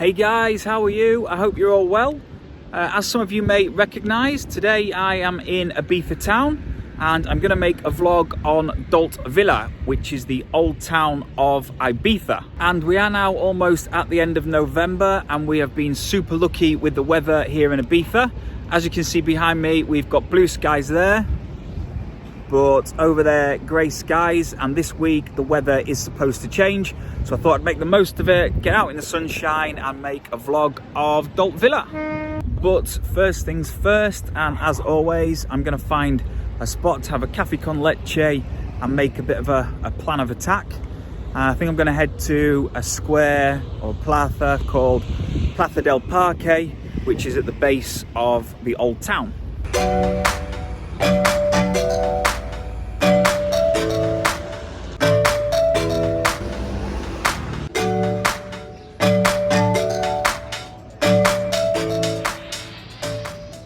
Hey guys, how are you? I hope you're all well. As some of you may recognise, today I am in Ibiza Town and I'm going to make a vlog on Dalt Vila, which is the old town of Ibiza. And we are now almost at the end of November and we have been super lucky with the weather here in Ibiza. As you can see behind me, we've got blue skies there, but over there grey skies, and this week the weather is supposed to change, so I thought I'd make the most of it, get out in the sunshine and make a vlog of Dalt Vila. But first things first, and as always, I'm going to find a spot to have a cafe con leche and make a bit of a plan of attack. I think I'm going to head to a square or plaza called Plaza Del Parque, which is at the base of the old town.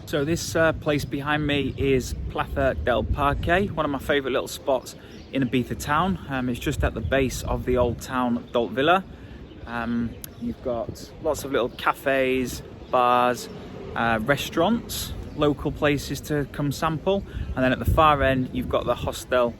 So this place behind me is Plaza del Parque, one of my favourite little spots in Ibiza Town. It's just at the base of the old town of Dalt Vila. You've got lots of little cafes, bars, restaurants, local places to come sample, and then at the far end you've got the Hostel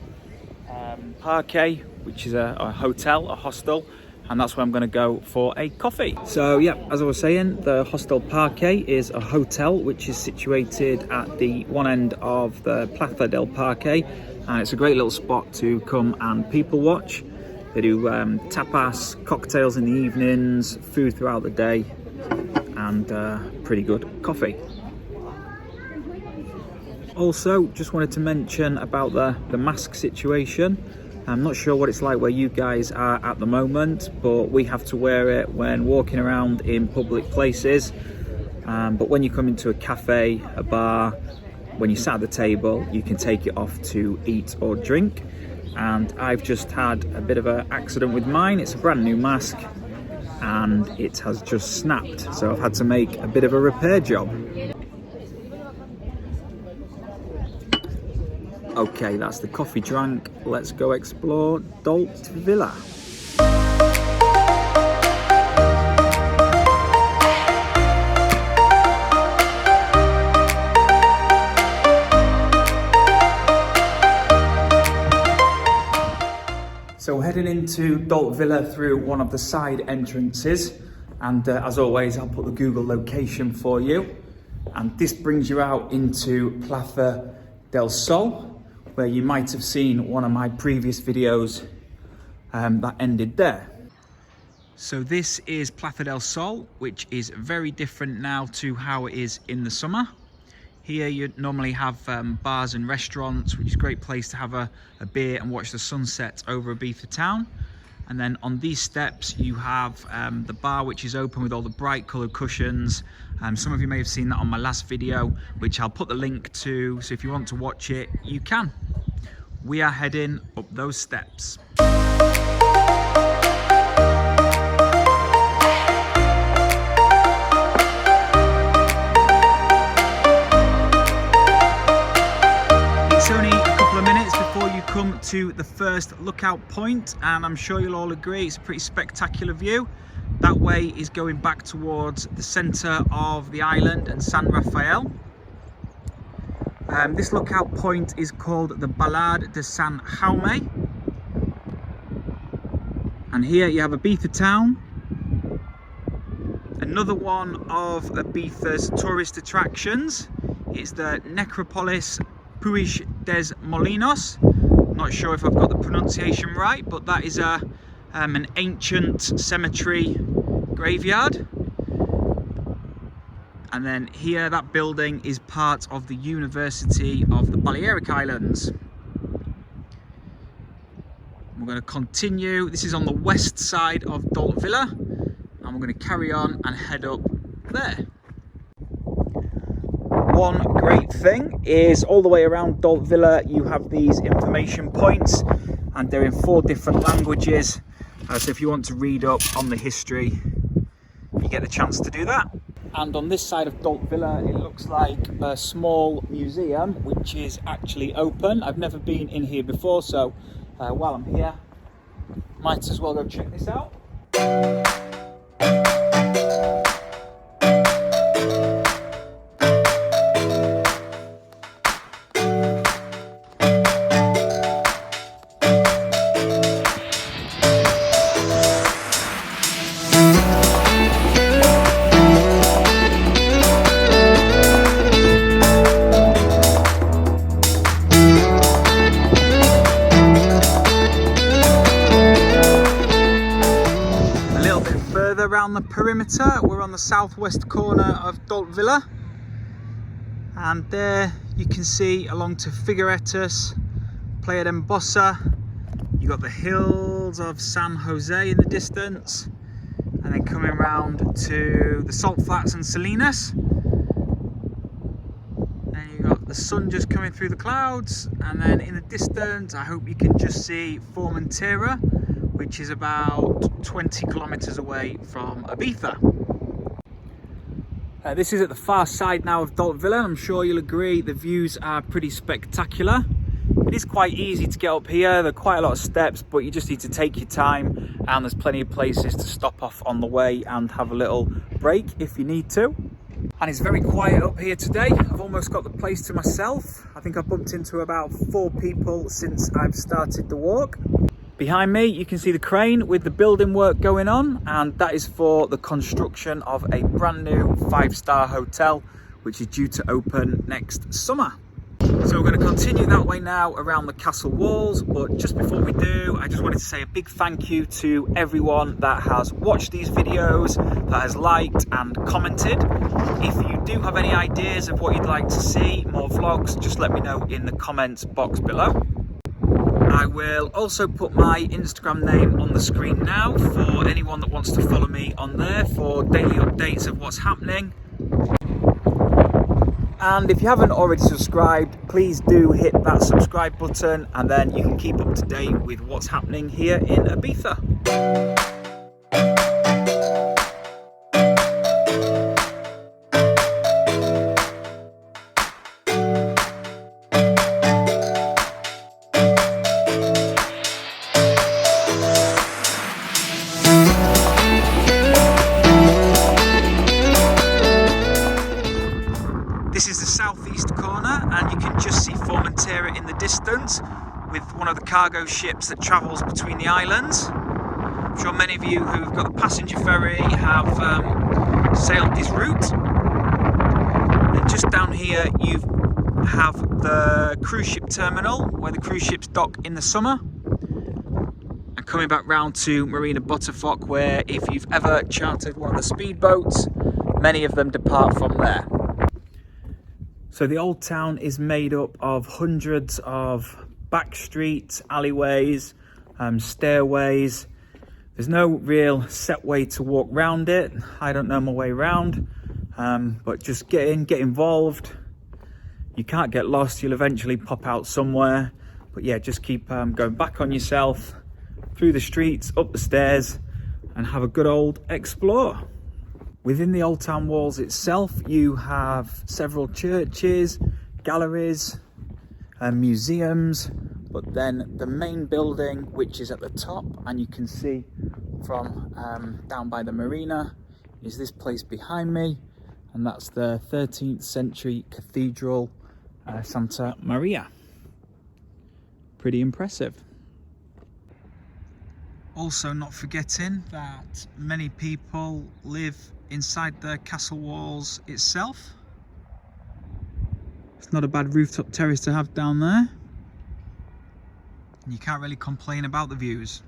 Parque, which is a hotel, a hostel, and that's where I'm going to go for a coffee. So yeah, as I was saying, the Hostel Parque is a hotel which is situated at the one end of the Plaza del Parque, and it's a great little spot to come and people watch. They do tapas, cocktails in the evenings, food throughout the day, and pretty good coffee. Also, just wanted to mention about the mask situation. I'm not sure what it's like where you guys are at the moment, but we have to wear it when walking around in public places. But when you come into a cafe, a bar, when you sat at the table, you can take it off to eat or drink. And I've just had a bit of an accident with mine. It's a brand new mask and it has just snapped. So I've had to make a bit of a repair job. Okay, that's the coffee drank. Let's go explore Dalt Vila. So we're heading into Dalt Vila through one of the side entrances, and as always I'll put the Google location for you, and this brings you out into Plata del Sol, where you might have seen one of my previous videos that ended there. So this is Plata del Sol, which is very different now to how it is in the summer. Here you normally have bars and restaurants, which is a great place to have a beer and watch the sunset over Ibiza Town. And then on these steps you have the bar, which is open with all the bright coloured cushions. Some of you may have seen that on my last video, which I'll put the link to, so if you want to watch it, you can. We are heading up those steps. It's only a couple of minutes before you come to the first lookout point, and I'm sure you'll all agree it's a pretty spectacular view. That way is going back towards the centre of the island and San Rafael. This lookout point is called the Ballad de San Jaume. And here you have Ibiza Town. Another one of Ibiza's tourist attractions is the Necropolis Puig des Molinos. Not sure if I've got the pronunciation right, but that is an ancient cemetery graveyard. And then here, that building is part of the University of the Balearic Islands. We're going to continue. This is on the west side of Dalt Vila, and we're going to carry on and head up there. One great thing is all the way around Dalt Vila you have these information points, and they're in 4 different languages. So if you want to read up on the history, you get the chance to do that. And on this side of Dalt Vila, it looks like a small museum which is actually open. I've never been in here before, so while I'm here, might as well go check this out. Around the perimeter, we're on the southwest corner of Dalt Vila, and there you can see along to Figueretas, Playa de Embosa, you got the hills of San Jose in the distance, and then coming around to the salt flats and Salinas, and you got the sun just coming through the clouds, and then in the distance I hope you can just see Formentera, which is about 20 kilometers away from Ibiza. This is at the far side now of Dalt Vila. I'm sure you'll agree the views are pretty spectacular. It is quite easy to get up here. There are quite a lot of steps, but you just need to take your time, and there's plenty of places to stop off on the way and have a little break if you need to. And it's very quiet up here today. I've almost got the place to myself. I think I've bumped into about 4 people since I've started the walk. Behind me you can see the crane with the building work going on, and that is for the construction of a brand new 5-star hotel which is due to open next summer. So we're going to continue that way now around the castle walls, but just before we do, I just wanted to say a big thank you to everyone that has watched these videos, that has liked and commented. If you do have any ideas of what you'd like to see, more vlogs, just let me know in the comments box below. I will also put my Instagram name on the screen now for anyone that wants to follow me on there for daily updates of what's happening. And if you haven't already subscribed, please do hit that subscribe button, and then you can keep up to date with what's happening here in Ibiza. This is the southeast corner, and you can just see Formentera in the distance with one of the cargo ships that travels between the islands. I'm sure many of you who've got the passenger ferry have sailed this route. And just down here you have the cruise ship terminal where the cruise ships dock in the summer. And coming back round to Marina Botafoc, where if you've ever chartered one of the speedboats, many of them depart from there. So the old town is made up of hundreds of back streets, alleyways, stairways. There's no real set way to walk round it. I don't know my way around, but just get in, get involved. You can't get lost, you'll eventually pop out somewhere. But yeah, just keep going back on yourself, through the streets, up the stairs, and have a good old explore. Within the old town walls itself, you have several churches, galleries, and museums, but then the main building, which is at the top, and you can see from down by the marina, is this place behind me, and that's the 13th century cathedral, Santa Maria. Pretty impressive. Also, not forgetting that many people live inside the castle walls itself. It's not a bad rooftop terrace to have down there, and you can't really complain about the views.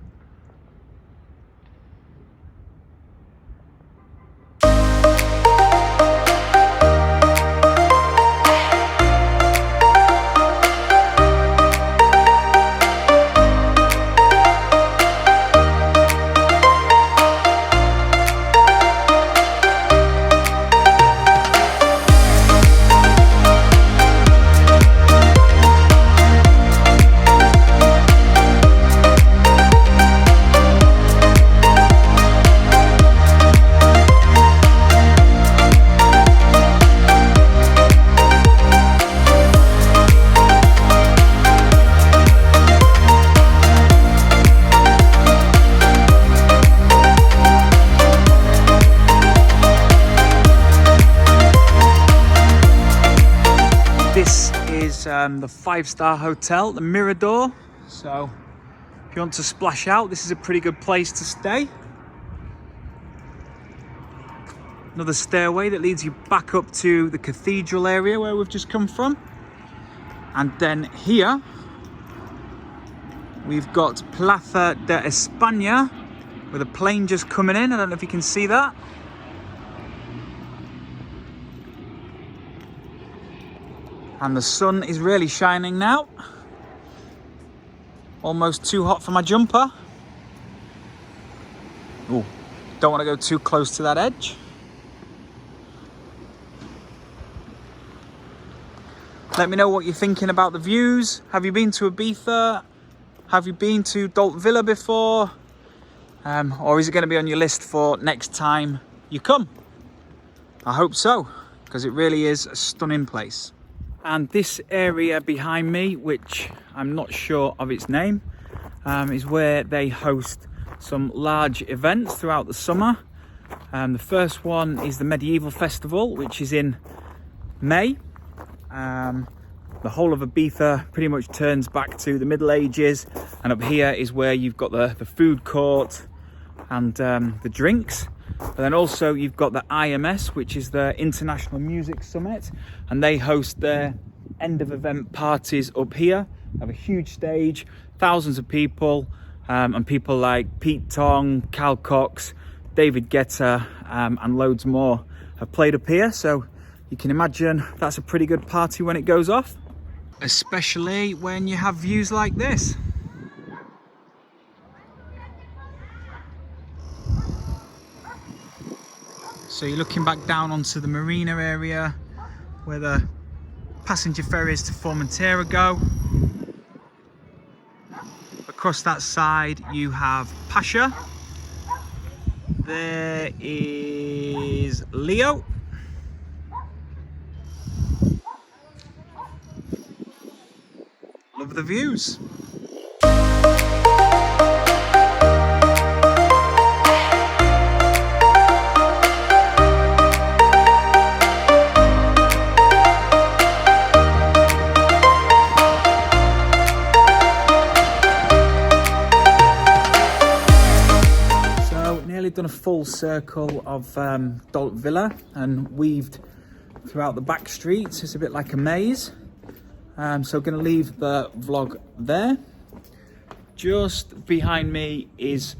This is the 5-star hotel, the Mirador. So if you want to splash out, this is a pretty good place to stay. Another stairway that leads you back up to the cathedral area where we've just come from. And then here we've got Plaza de España with a plane just coming in. I don't know if you can see that. And the sun is really shining now. Almost too hot for my jumper. Oh, don't want to go too close to that edge. Let me know what you're thinking about the views. Have you been to Ibiza? Have you been to Dalt Vila before? Or is it going to be on your list for next time you come? I hope so, because it really is a stunning place. And this area behind me, which I'm not sure of its name, is where they host some large events throughout the summer. The first one is the Medieval Festival, which is in May. The whole of Ibiza pretty much turns back to the Middle Ages, and up here is where you've got the food court and the drinks. But then also you've got the IMS, which is the International Music Summit, and they host their end of event parties up here. They have a huge stage, thousands of people, and people like Pete Tong, Cal Cox, David Guetta, and loads more have played up here. So you can imagine that's a pretty good party when it goes off, especially when you have views like this. So you're looking back down onto the marina area where the passenger ferries to Formentera go. Across that side you have Pasha. There is Leo. Love the views. Done a full circle of Dalt Vila and weaved throughout the back streets. It's a bit like a maze. So going to leave the vlog there. Just behind me is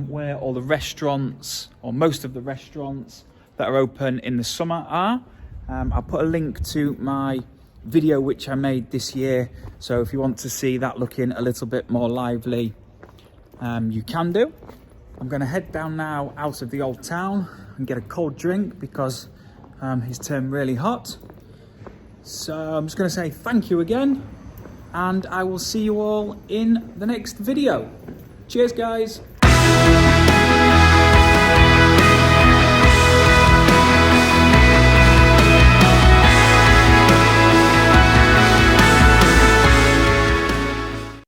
where all the restaurants, or most of the restaurants that are open in the summer are. I'll put a link to my video which I made this year, so if you want to see that looking a little bit more lively, you can do. I'm going to head down now out of the old town and get a cold drink because it's turned really hot. So I'm just going to say thank you again, and I will see you all in the next video. Cheers guys.